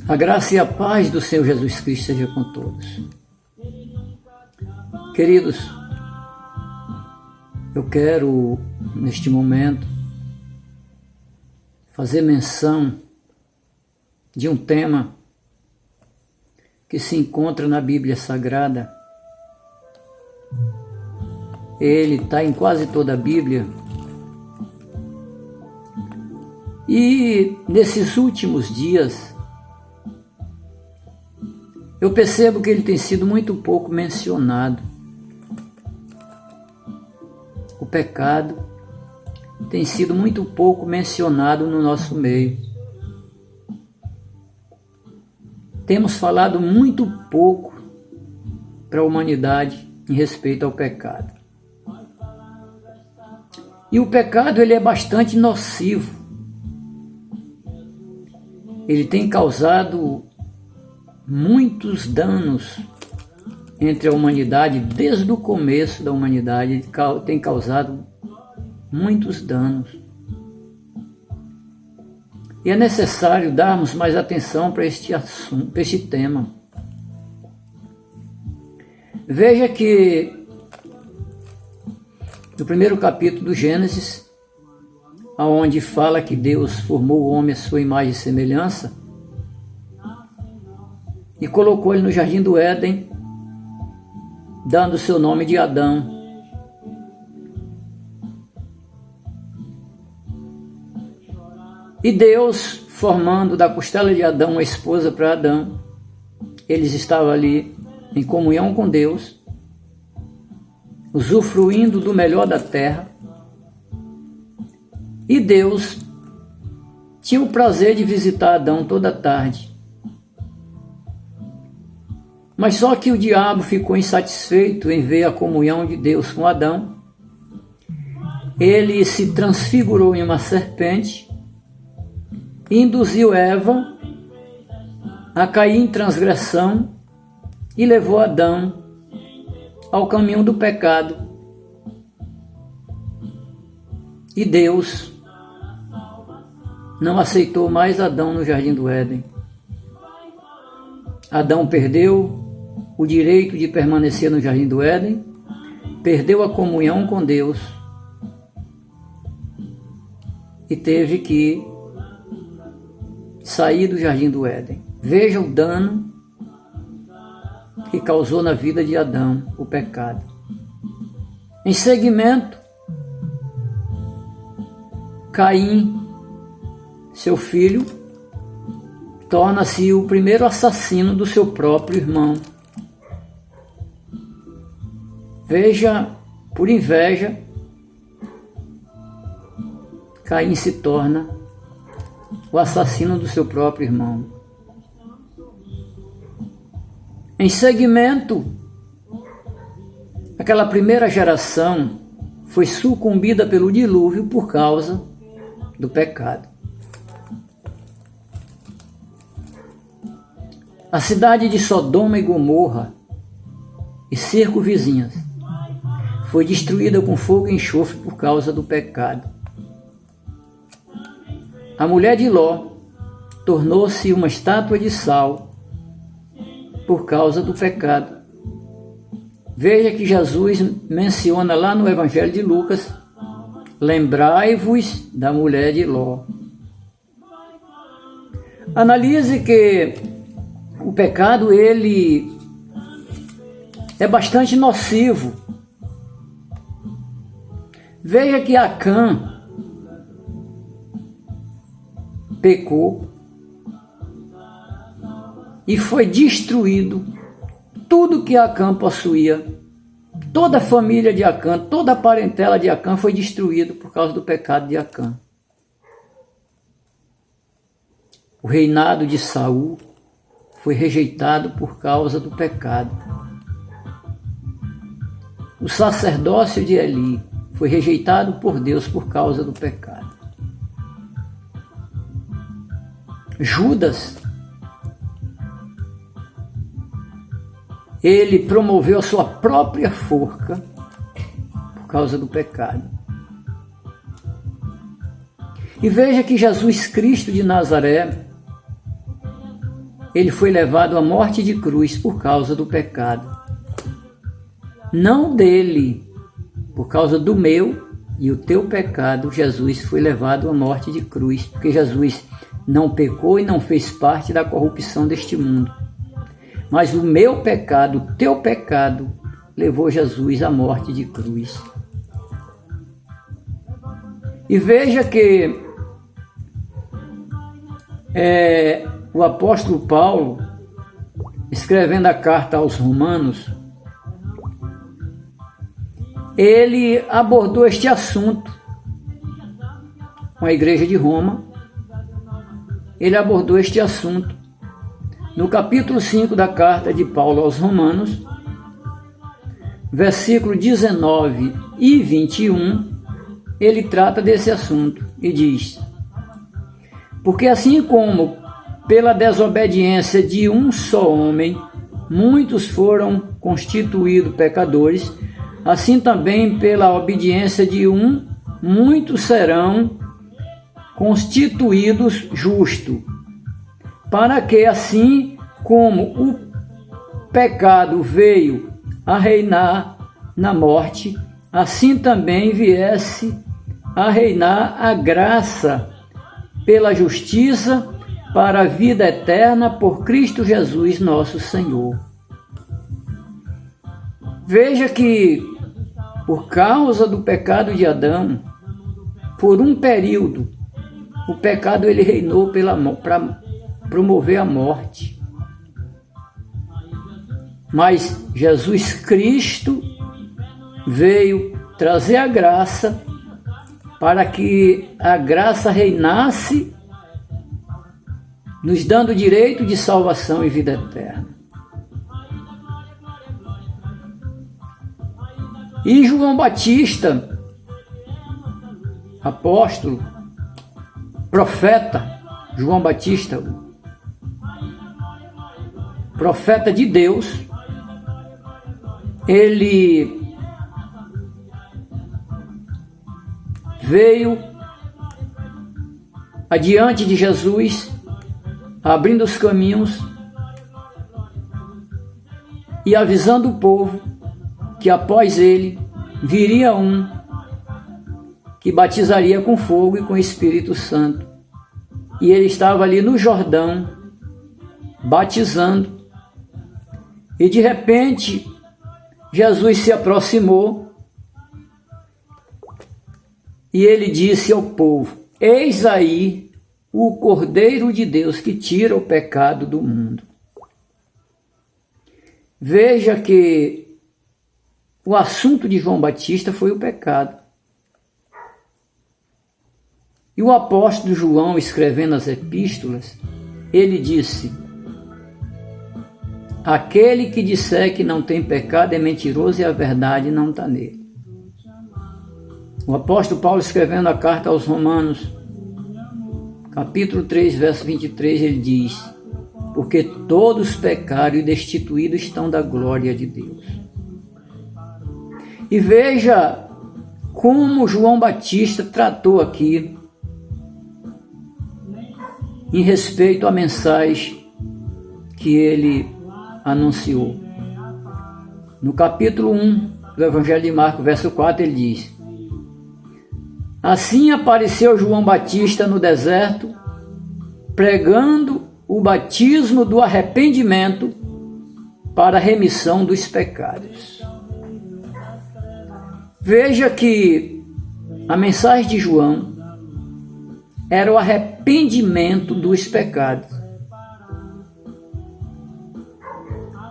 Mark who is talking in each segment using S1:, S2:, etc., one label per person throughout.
S1: A graça e a paz do Senhor Jesus Cristo seja com todos. Queridos, eu quero, neste momento, fazer menção de um tema que se encontra na Bíblia Sagrada. Ele está em quase toda a Bíblia. E nesses últimos dias, eu percebo que ele tem sido muito pouco mencionado. O pecado tem sido muito pouco mencionado no nosso meio. Temos falado muito pouco para a humanidade em respeito ao pecado. E o pecado ele é bastante nocivo. Ele tem causado muitos danos entre a humanidade, desde o começo da humanidade, ele tem causado muitos danos. E é necessário darmos mais atenção para este assunto, para este tema. Veja que no primeiro capítulo do Gênesis, onde fala que Deus formou o homem à sua imagem e semelhança, e colocou ele no jardim do Éden, dando o seu nome de Adão. E Deus, formando da costela de Adão uma esposa para Adão, eles estavam ali em comunhão com Deus, usufruindo do melhor da terra, e Deus tinha o prazer de visitar Adão toda tarde. Mas só que o diabo ficou insatisfeito em ver a comunhão de Deus com Adão. Ele se transfigurou em uma serpente e induziu Eva a cair em transgressão e levou Adão ao caminho do pecado. E Deus não aceitou mais Adão no jardim do Éden. Adão perdeu o direito de permanecer no jardim do Éden, perdeu a comunhão com Deus e teve que sair do jardim do Éden. Veja o dano que causou na vida de Adão o pecado. Em seguimento, Caim, seu filho, torna-se o primeiro assassino do seu próprio irmão. Veja, por inveja, Caim se torna o assassino do seu próprio irmão. Em seguimento, aquela primeira geração foi sucumbida pelo dilúvio por causa do pecado. A cidade de Sodoma e Gomorra e circunvizinhas foi destruída com fogo e enxofre por causa do pecado. A mulher de Ló tornou-se uma estátua de sal por causa do pecado. Veja que Jesus menciona lá no Evangelho de Lucas: lembrai-vos da mulher de Ló. Analise que o pecado ele é bastante nocivo. Veja que Acã pecou e foi destruído tudo que Acã possuía. Toda a família de Acã, toda a parentela de Acã foi destruída por causa do pecado de Acã. O reinado de Saul foi rejeitado por causa do pecado. O sacerdócio de Eli foi rejeitado por Deus por causa do pecado. Judas, ele promoveu a sua própria forca por causa do pecado. E veja que Jesus Cristo de Nazaré, ele foi levado à morte de cruz por causa do pecado. Não dele, por causa do meu e o teu pecado, Jesus foi levado à morte de cruz, porque Jesus não pecou e não fez parte da corrupção deste mundo. Mas o meu pecado, o teu pecado, levou Jesus à morte de cruz. E veja que o apóstolo Paulo, escrevendo a carta aos Romanos, ele abordou este assunto com a igreja de Roma. Ele abordou este assunto no capítulo 5 da carta de Paulo aos Romanos, versículo 19 e 21, ele trata desse assunto e diz: porque assim como pela desobediência de um só homem muitos foram constituídos pecadores, assim também pela obediência de um muitos serão constituídos justos, para que assim como o pecado veio a reinar na morte, assim também viesse a reinar a graça pela justiça para a vida eterna por Cristo Jesus nosso Senhor. Veja que por causa do pecado de Adão, por um período, o pecado ele reinou para promover a morte. Mas Jesus Cristo veio trazer a graça para que a graça reinasse, nos dando direito de salvação e vida eterna. E João Batista, apóstolo, profeta, João Batista, profeta de Deus, ele veio adiante de Jesus, abrindo os caminhos e avisando o povo que após ele viria um que batizaria com fogo e com Espírito Santo. E ele estava ali no Jordão, batizando, e de repente Jesus se aproximou e ele disse ao povo: eis aí o Cordeiro de Deus que tira o pecado do mundo. Veja que o assunto de João Batista foi o pecado. E o apóstolo João, escrevendo as epístolas, ele disse: aquele que disser que não tem pecado é mentiroso e a verdade não está nele. O apóstolo Paulo, escrevendo a carta aos Romanos, capítulo 3, verso 23, ele diz: porque todos pecaram e destituídos estão da glória de Deus. E veja como João Batista tratou aqui em respeito à mensagem que ele anunciou. No capítulo 1 do Evangelho de Marcos, verso 4, ele diz: assim apareceu João Batista no deserto, pregando o batismo do arrependimento para a remissão dos pecados. Veja que a mensagem de João era o arrependimento dos pecados.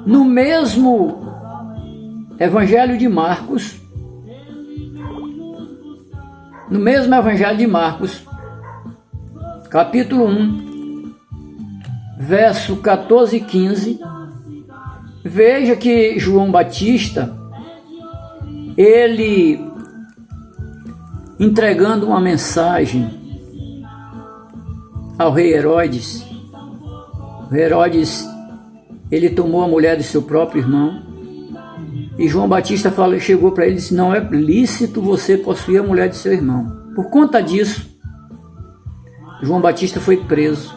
S1: No mesmo Evangelho de Marcos, capítulo 1, verso 14 e 15, veja que João Batista, ele entregando uma mensagem ao rei Herodes. O Herodes, ele tomou a mulher do seu próprio irmão, e João Batista chegou para ele e disse: não é lícito você possuir a mulher de seu irmão. Por conta disso, João Batista foi preso.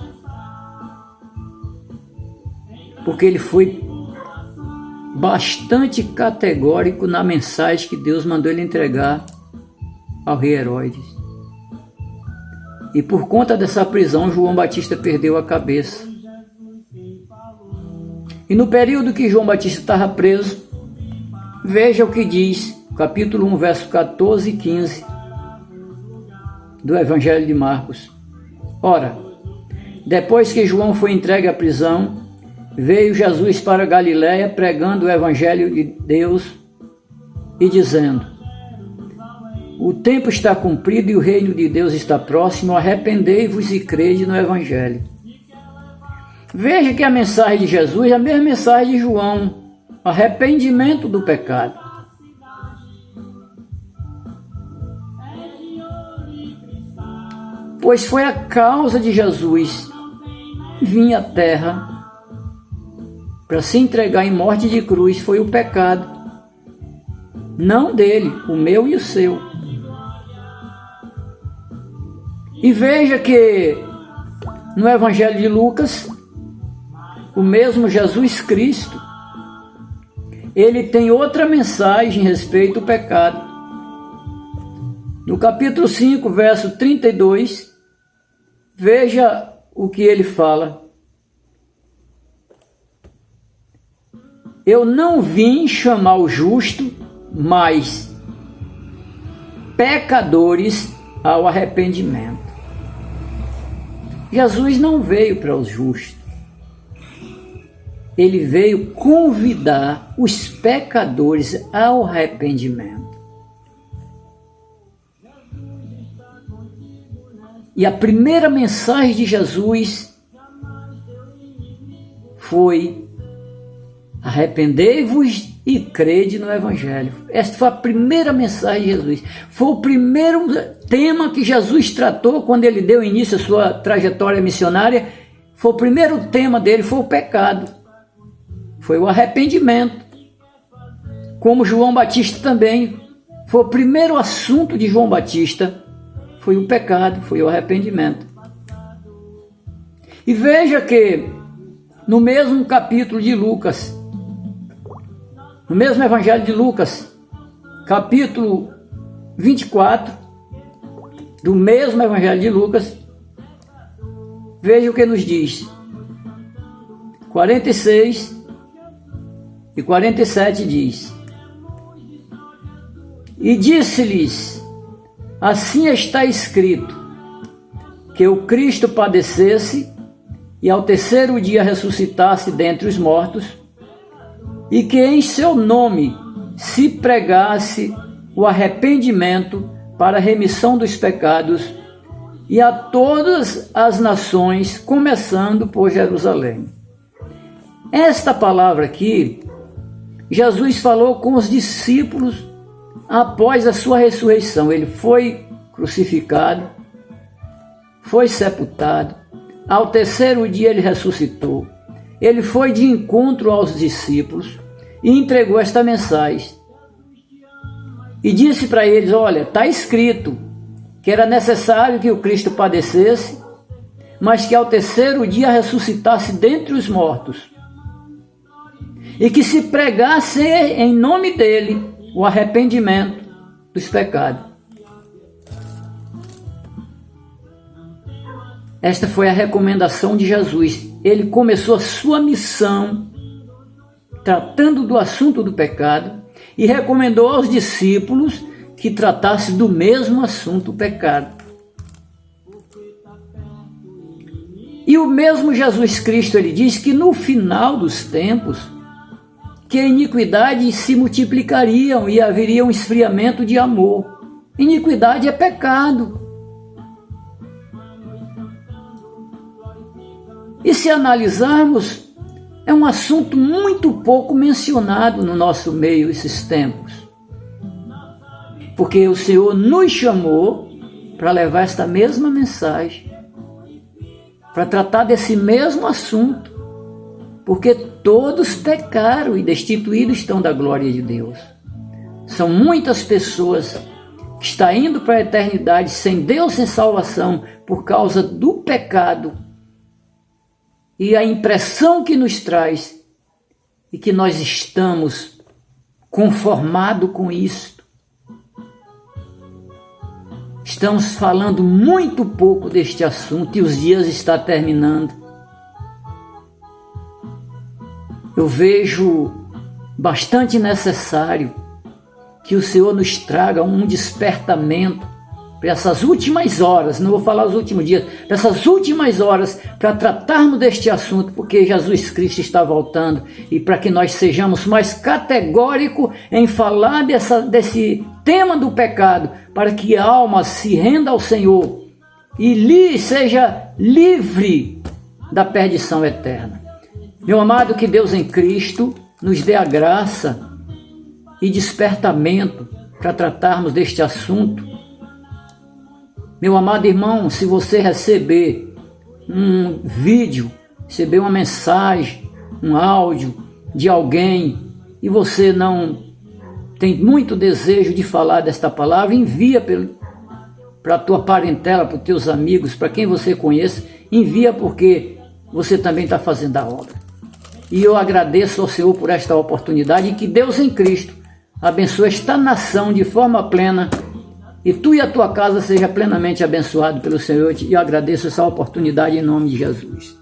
S1: porque ele foi bastante categórico na mensagem que Deus mandou ele entregar ao rei Herodes. E por conta dessa prisão, João Batista perdeu a cabeça. E no período que João Batista estava preso, veja o que diz, capítulo 1, verso 14 e 15 do Evangelho de Marcos. Ora, depois que João foi entregue à prisão, veio Jesus para Galiléia pregando o Evangelho de Deus e dizendo: o tempo está cumprido e o reino de Deus está próximo, arrependei-vos e crede no Evangelho. Veja que a mensagem de Jesus é a mesma mensagem de João, arrependimento do pecado. Pois foi a causa de Jesus vir à terra para se entregar em morte de cruz, foi o pecado. Não dele, o meu e o seu. E veja que no Evangelho de Lucas, o mesmo Jesus Cristo, ele tem outra mensagem a respeito do pecado. No capítulo 5, verso 32, veja o que ele fala. Eu não vim chamar o justo, mas pecadores ao arrependimento. Jesus não veio para os justos. Ele veio convidar os pecadores ao arrependimento. E a primeira mensagem de Jesus foi: arrependei-vos e crede no Evangelho. Esta foi a primeira mensagem de Jesus. Foi o primeiro tema que Jesus tratou quando ele deu início à sua trajetória missionária. Foi o primeiro tema dele, foi o pecado. Foi o arrependimento. Como João Batista também. Foi o primeiro assunto de João Batista. Foi o pecado, foi o arrependimento. E veja que no mesmo capítulo de Lucas, no mesmo Evangelho de Lucas, capítulo 24, do mesmo Evangelho de Lucas, veja o que nos diz. 46 e 47 diz: e disse-lhes: assim está escrito, que o Cristo padecesse e ao terceiro dia ressuscitasse dentre os mortos, e que em seu nome se pregasse o arrependimento para a remissão dos pecados e a todas as nações, começando por Jerusalém. Esta palavra aqui, Jesus falou com os discípulos após a sua ressurreição. Ele foi crucificado, foi sepultado, ao terceiro dia ele ressuscitou. Ele foi de encontro aos discípulos e entregou esta mensagem. E disse para eles: olha, está escrito que era necessário que o Cristo padecesse, mas que ao terceiro dia ressuscitasse dentre os mortos. E que se pregasse em nome dele o arrependimento dos pecados. Esta foi a recomendação de Jesus. Ele começou a sua missão tratando do assunto do pecado e recomendou aos discípulos que tratassem do mesmo assunto, o pecado. E o mesmo Jesus Cristo, ele diz que no final dos tempos, que a iniquidade se multiplicariam e haveria um esfriamento de amor. Iniquidade é pecado. E se analisarmos, é um assunto muito pouco mencionado no nosso meio esses tempos. Porque o Senhor nos chamou para levar esta mesma mensagem, para tratar desse mesmo assunto, porque todos pecaram e destituídos estão da glória de Deus. São muitas pessoas que estão indo para a eternidade sem Deus, sem salvação, por causa do pecado. E a impressão que nos traz e que nós estamos conformados com isto. Estamos falando muito pouco deste assunto e os dias estão terminando. Eu vejo bastante necessário que o Senhor nos traga um despertamento para essas últimas horas, não vou falar os últimos dias, para essas últimas horas, para tratarmos deste assunto, porque Jesus Cristo está voltando, e para que nós sejamos mais categóricos em falar desse tema do pecado, para que a alma se renda ao Senhor e seja livre da perdição eterna. Meu amado, que Deus em Cristo nos dê a graça e despertamento para tratarmos deste assunto. Meu amado irmão, se você receber um vídeo, receber uma mensagem, um áudio de alguém e você não tem muito desejo de falar desta palavra, envia para a tua parentela, para os teus amigos, para quem você conhece, envia porque você também está fazendo a obra. E eu agradeço ao Senhor por esta oportunidade e que Deus em Cristo abençoe esta nação de forma plena e tu e a tua casa seja plenamente abençoado pelo Senhor. E eu agradeço essa oportunidade em nome de Jesus.